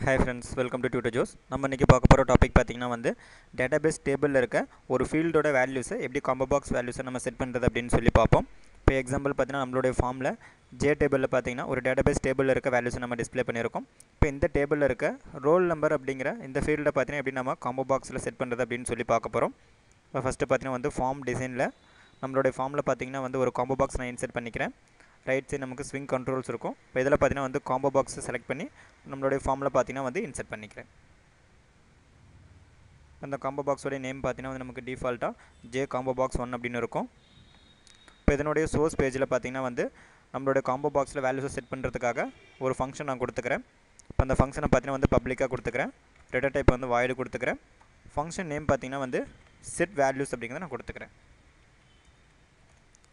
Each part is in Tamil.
Hi friends, welcome to Tutor Joes. நம்ம இன்னைக்கு பார்க்க போற டாபிக் பாத்தீங்கன்னா டேட்டாபேஸ் டேபிள்ல இருக்க ஒரு ஃபீல்டோட வேல்யூஸ் எப்படி காம்போ பாக்ஸ் வேல்யூஸை நம்ம செட் பண்றது அப்படினு சொல்லி பார்ப்போம். இப்போ எக்ஸாம்பிள் பாத்தீங்கன்னா நம்மளுடைய ஃபார்ம்ல J டேபிள்ல பாத்தீங்கன்னா ஒரு டேட்டாபேஸ் டேபிள்ல இருக்க வேல்யூஸை நம்ம டிஸ்ப்ளே பண்ணியிருக்கோம். இப்போ இந்த டேபிள்ல இருக்க ரோல் நம்பர் அப்படிங்கற இந்த ஃபீல்ட பாத்தீங்கன்னா எப்படி நம்ம காம்போ பாக்ஸ்ல செட் பண்றது அப்படினு சொல்லி பார்க்க போறோம். இப்போ ஃபர்ஸ்ட் பாத்தீங்கன்னா ஃபார்ம் டிசைன்ல நம்மளுடைய ஃபார்ம்ல பாத்தீங்கன்னா ஒரு காம்போ பாக்ஸ் நான் இன்சர்ட் பண்ணிக்கிறேன். ரைட் சைடு நமக்கு ஸ்விங் கண்ட்ரோல்ஸ் இருக்கும். இப்போ இதெல்லாம் பாத்தீங்கன்னா காம்போ பாக்ஸ் செலக்ட் பண்ணி நம்மளுடைய ஃபார்ம்ல பாத்தீங்கன்னா இன்சர்ட் பண்ணிக்கிறேன். அந்த காம்போ பாக்ஸோட நேம் பாத்தீங்கன்னா நமக்கு டிஃபால்ட்டா J காம்போ பாக்ஸ் 1 அப்படினு இருக்கும். இப்போ இதனுடைய சோர்ஸ் பேஜ்ல பாத்தீங்கன்னா நம்மளுடைய காம்போ பாக்ஸ்ல வேல்யூஸ் செட் பண்றதுக்காக ஒரு ஃபங்க்ஷன் நான் கொடுத்துக்கிறேன். இப்போ அந்த ஃபங்க்ஷனை பாத்தீங்கன்னா பப்ளிக்கா கொடுத்துக்கிறேன். டேட்டா டைப் void கொடுத்துக்கிறேன். ஃபங்க்ஷன் நேம் பாத்தீங்கன்னா set values அப்படிங்கறத நான் கொடுத்துக்கிறேன்.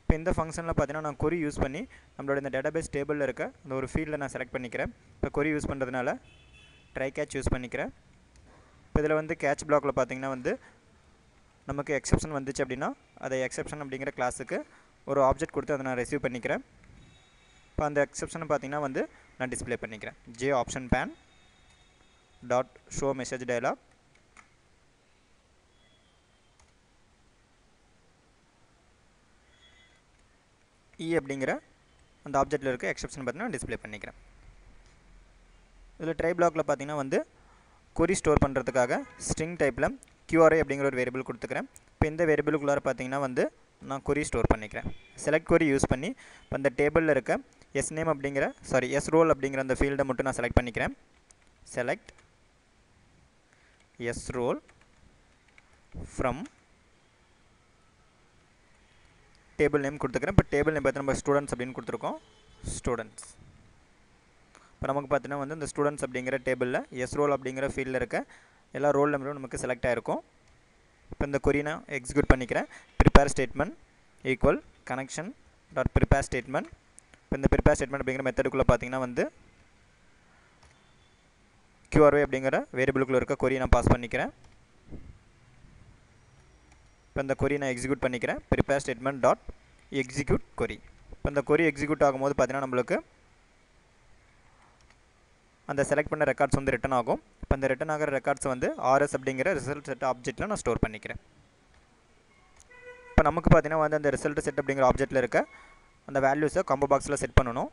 இப்போ இந்த ஃபங்க்ஷன்ல பாத்தீங்கன்னா நான் query யூஸ் பண்ணி நம்மளோட இந்த டேட்டாபேஸ் டேபிள்ல இருக்க அந்த ஒரு ஃபீல்ட நான் செலக்ட் பண்ணிக்கிறேன். இப்போ query யூஸ் பண்றதுனால try catch யூஸ் பண்ணிக்கிறேன். இப்போ இதல catch blockல பாத்தீங்கன்னா நமக்கு எக்செப்ஷன் வந்துச்சு அப்படினா அதை எக்செப்ஷன் அப்படிங்கற கிளாஸ்க்கு ஒரு ஆப்ஜெக்ட் கொடுத்து அதை நான் ரிசீவ் பண்ணிக்கிறேன். இப்போ அந்த எக்செப்ஷனை பாத்தீங்கன்னா நான் டிஸ்ப்ளே பண்ணிக்கிறேன். J option pan dot show message dialog E அப்படிங்கற அந்த ஆப்ஜெக்ட்ல இருக்க எக்செப்ஷன் பாத்தீங்கன்னா டிஸ்ப்ளே பண்ணிக்கிறேன். இதுல ட்ரை பிளாக்ல பாத்தீங்கன்னா query ஸ்டோர் பண்றதுக்காக string டைப்ல QRI அப்படிங்கற ஒரு வேரியபிள் கொடுத்துக்கிறேன். இப்போ இந்த வேரியபிளுக்குள்ள பாத்தீங்கன்னா நான் query ஸ்டோர் பண்ணிக்கிறேன். செலக்ட் query யூஸ் பண்ணி அந்த டேபிள்ல இருக்க sname அப்படிங்கற srole அப்படிங்கற அந்த ஃபீல்ட மட்டும் நான் செலக்ட் பண்ணிக்கிறேன். select srole from table name கொடுத்துக்கிறேன். இப்போ டேபிள் நேம் பார்த்தா நம்ம ஸ்டூடண்ட்ஸ் அப்படினு கொடுத்திருக்கோம். ஸ்டூடண்ட்ஸ். இப்போ நமக்கு பார்த்தீங்கன்னா இந்த ஸ்டூடண்ட்ஸ் அப்படிங்கற டேபிள்ல srole அப்படிங்கற ஃபீல்ட்ல இருக்க எல்லா ரோல் நம்பரும் நமக்கு செலக்ட் ஆயிருக்கும். இப்போ இந்த query நான் எக்ஸிக்யூட் பண்ணிக்கிறேன். prepare statement equal connection dot prepare statement. இப்போ இந்த prepare statement அப்படிங்கற மெத்தடுக்குள்ள பார்த்தீங்கன்னா QRY அப்படிங்கற வேரியபிளுக்குள்ள இருக்க query நான் பாஸ் பண்ணிக்கிறேன். இப்போ இந்த query நான் எக்ஸிக்யூட் பண்ணிக்கிறேன். prepare statement dot execute query. இப்போ இந்த query எக்ஸிக்யூட் ஆகும்போது பாத்தீங்கன்னா நமக்கு அந்த செலக்ட் பண்ண ரெக்கார்ட்ஸ் ரிட்டர்ன் ஆகும். இப்போ அந்த ரிட்டர்ன் ஆகிற ரெக்கார்ட்ஸ் RS அப்படிங்கற ரிசல்ட் செட் ஆப்ஜெக்ட்ல நான் ஸ்டோர் பண்ணிக்கிறேன். இப்போ நமக்கு பாத்தீங்கன்னா அந்த ரிசல்ட் செட் அப்படிங்கற ஆப்ஜெக்ட்ல இருக்க அந்த வேல்யூஸை காம்போ பாக்ஸ்ல செட் பண்ணனும்.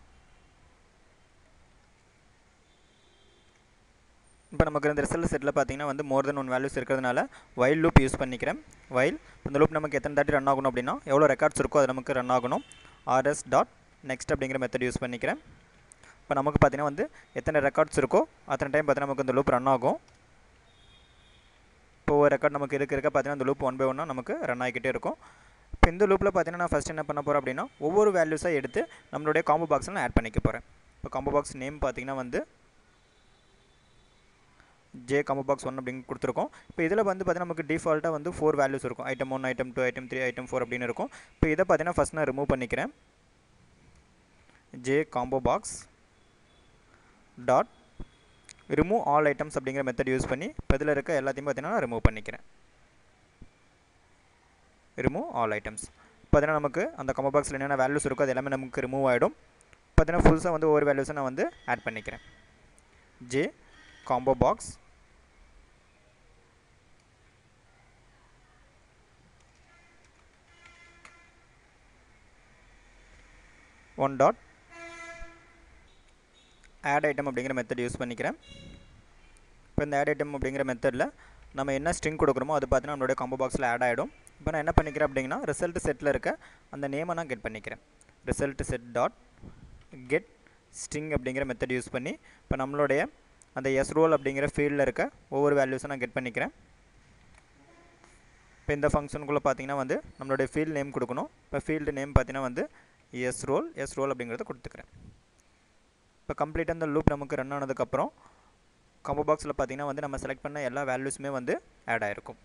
இப்போ நமக்கு இந்த ரிசல்ட் செட்ல பாத்தீங்கன்னா மோர் தென் 1 வேல்யூஸ் இருக்குறதுனால while loop யூஸ் பண்ணிக்கிறேன். while இந்த லூப் நமக்கு எத்தனை தாட்டி ரன் ஆகணும் அப்படினா எவ்வளவு ரெக்கார்ட்ஸ் இருக்கோ அது நமக்கு ரன் ஆகணும். rs.next அப்படிங்கற மெத்தட் யூஸ் பண்ணிக்கிறேன். இப்போ நமக்கு பாத்தீங்கன்னா எத்தனை ரெக்கார்ட்ஸ் இருக்கோ அத்தனை டைம் பாத்தீங்கன்னா நமக்கு இந்த லூப் ரன் ஆகும். இப்போ ஒரு ரெக்கார்ட் நமக்கு இருக்க பாத்தீங்கன்னா இந்த லூப் 1 by 1 நமக்கு ரன் ஆகிட்டே இருக்கும். இப்போ இந்த லூப்ல பாத்தீங்கன்னா நான் ஃபர்ஸ்ட் என்ன பண்ண போறேன் அப்படினா ஒவ்வொரு வேல்யூஸை எடுத்து நம்மளுடைய காம்போ பாக்ஸ்ல நான் ஆட் பண்ணிக்க போறேன். இப்போ காம்போ பாக்ஸ் நேம் பாத்தீங்கன்னா J combo box 1 அப்படினு கொடுத்திருக்கோம். இப்போ இதல பாத்தீங்கன்னா நமக்கு டிஃபால்ட்டா 4 வேல்யூஸ் இருக்கும். item 1, item 2, item 3, item 4 அப்படினு இருக்கும். இப்போ இத பாத்தீங்கன்னா ஃபர்ஸ்ட் நான் ரிமூவ் பண்ணிக்கிறேன். J combo box dot remove all items அப்படிங்கற மெத்தட் யூஸ் பண்ணி இப்போ இதல இருக்க எல்லாத்தையும் பாத்தீங்கன்னா ரிமூவ் பண்ணிக்கிறேன். remove all items. பாத்தீங்கன்னா நமக்கு அந்த காம்போ பாக்ஸ்ல என்னென்ன வேல்யூஸ் இருக்கோ அது எல்லாமே நமக்கு ரிமூவ் ஆயிடும். பாத்தீங்கன்னா ஃபுல்ஸா ஒவ்வொரு வேல்யூஸை நான் ஆட் பண்ணிக்கிறேன். J combo box one dot add item அப்படிங்கற மெத்தட் யூஸ் பண்ணிக்கிறேன். இப்போ இந்த add item அப்படிங்கற மெத்தட்ல நம்ம என்ன ஸ்ட்ரிங் கொடுக்கறோமோ அது பாத்தீங்கன்னா நம்மளுடைய காம்போ பாக்ஸ்ல ஆட் ஆயிடும். இப்போ நான் என்ன பண்ணிக்கிறேன் அப்படினா ரிசல்ட் செட்ல இருக்க அந்த நேமை நான் கெட் பண்ணிக்கிறேன். result set dot get string அப்படிங்கற மெத்தட் யூஸ் பண்ணி இப்போ நம்மளுடைய அந்த srole அப்படிங்கற ஃபீல்ட்ல இருக்க ஒவ்வொரு வேல்யூஸை நான் கெட் பண்ணிக்கிறேன். இப்போ இந்த ஃபங்க்ஷனுக்குள்ள பாத்தீங்கன்னா நம்மளுடைய ஃபீல்ட் நேம் கொடுக்கணும். இப்போ ஃபீல்ட் நேம் பாத்தீங்கன்னா srole அப்படிங்கறத கொடுத்துக்கிறேன். இப்போ கம்ப்ளீட்டா அந்த லூப் நமக்கு ரன் ஆனதுக்கு அப்புறம் காம்போ பாக்ஸ்ல பாத்தீங்கன்னா நம்ம செலக்ட் பண்ண எல்லா வேல்யூஸ்மே ஆட் ஆயிருக்கும்.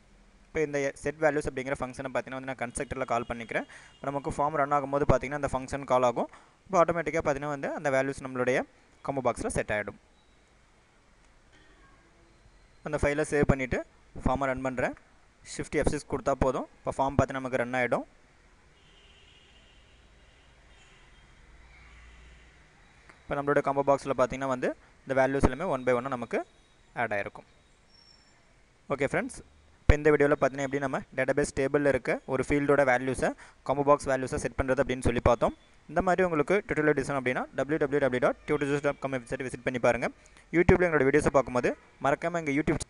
இப்போ இந்த set values அப்படிங்கற ஃபங்க்ஷனை பாத்தீங்கன்னா நான் கன்ஸ்ட்ரக்டர்ல கால் பண்ணிக்கிறேன். இப்போ நமக்கு ஃபார்ம் ரன் ஆகும்போது பாத்தீங்கன்னா அந்த ஃபங்க்ஷன் கால் ஆகும். இப்போ ஆட்டோமேட்டிக்கா பாத்தீங்கன்னா அந்த வேல்யூஸ் நம்மளுடைய காம்போ பாக்ஸ்ல செட் ஆயிடும். அந்த ஃபைலை சேவ் பண்ணிட்டு ஃபார்மை ரன் பண்றேன். shift F6 கொடுத்தா போதும். இப்போ ஃபார்ம் பாத்தீங்கன்னா நமக்கு ரன் ஆயிடும். இப்போ நம்மளோட காம்போ பாக்ஸ்ல பாத்தீங்கன்னா இந்த வேல்யூஸ் எல்லாமே 1 by 1 நமக்கு ஆட் ஆகிருக்கும். ஓகே ஃப்ரெண்ட்ஸ், இப்போ இந்த வீடியோவில் பார்த்தீங்கன்னா எப்படி நம்ம டேட்டாபேஸ் டேபிளில் இருக்க ஒரு ஃபீல்டோட வேல்யூஸை காம்போ பாக்ஸ் வேல்யூஸை செட் பண்ணுறது அப்படின்னு சொல்லி பார்த்தோம். இந்த மாதிரி உங்களுக்கு டியூட்டோரியல் டிசைன் அப்படின்னா www.tutorjuice.com வெப்சைட் விசிட் பண்ணி பாருங்கள். யூடியூப்பில் எங்களோட வீடியோஸை பார்க்கும்போது மறக்காமல் எங்கள் யூடியூப்